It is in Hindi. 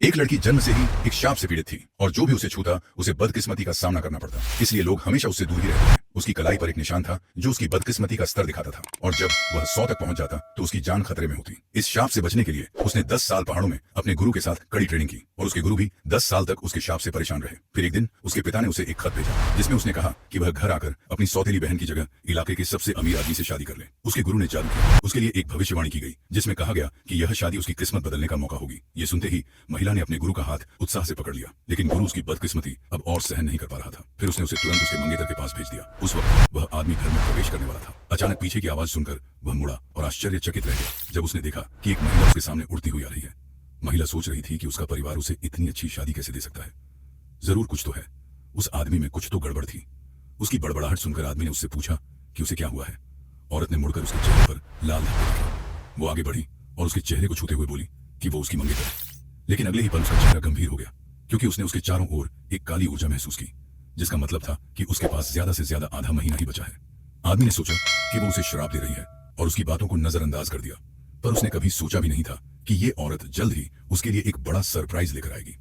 एक लड़की जन्म से ही एक शाप से पीड़ित थी और जो भी उसे छूता उसे बदकिस्मती का सामना करना पड़ता। इसलिए लोग हमेशा उससे दूर ही रहते थे। उसकी कलाई पर एक निशान था जो उसकी बदकिस्मती का स्तर दिखाता था और जब वह 100 तक पहुंच जाता तो उसकी जान खतरे में होती। इस शाप से बचने के लिए उसने 10 साल पहाड़ों में अपने गुरु के साथ कड़ी ट्रेनिंग की और उसके गुरु भी 10 साल तक उसके शाप से परेशान रहे। फिर एक दिन उसके पिता ने उसे एक खत भेजा जिसमें उसने कहा कि वह घर आकर अपनी सौतेली बहन की जगह इलाके के सबसे अमीर आदमी से शादी कर ले। उसके गुरु ने जादू किया। उसके लिए एक भविष्यवाणी की गई जिसमें कहा गया कि यह शादी उसकी किस्मत बदलने का मौका होगी। ये सुनते ही महिला ने अपने गुरु का हाथ उत्साह से पकड़ लिया, लेकिन गुरु उसकी बदकिस्मती अब और सहन नहीं कर पा रहा था। फिर उसने उसे तुरंत उसके मंगेतर के पास भेज दिया। उस वक्त वह आदमी घर में प्रवेश करने वाला था। अचानक पीछे की आवाज सुनकर वह मुड़ा और आश्चर्यचकित रह गया जब उसने देखा कि एक महिला उसके सामने उड़ती हुई आ रही है। महिला सोच रही थी कि उसका परिवार उसे इतनी अच्छी शादी कैसे दे सकता है। जरूर कुछ तो है। उस आदमी में कुछ तो गड़बड़ थी। उसकी बड़बड़ाहट सुनकर आदमी ने उससे पूछा कि उसे क्या हुआ है। औरत ने मुड़कर उसके चेहरे पर लाल धब्बे देखे। वो आगे बढ़ी और उसके चेहरे को छूते हुए बोली कि वो उसकी मंगेतर है। लेकिन अगले ही पल उसका चेहरा गंभीर हो गया क्योंकि उसने उसके चारों ओर एक काली ऊर्जा महसूस की, जिसका मतलब था कि उसके पास ज्यादा से ज्यादा आधा महीना ही बचा है। आदमी ने सोचा कि वो उसे श्राप दे रही है और उसकी बातों को नजरअंदाज कर दिया, पर उसने कभी सोचा भी नहीं था कि ये औरत जल्द ही उसके लिए एक बड़ा सरप्राइज लेकर आएगी।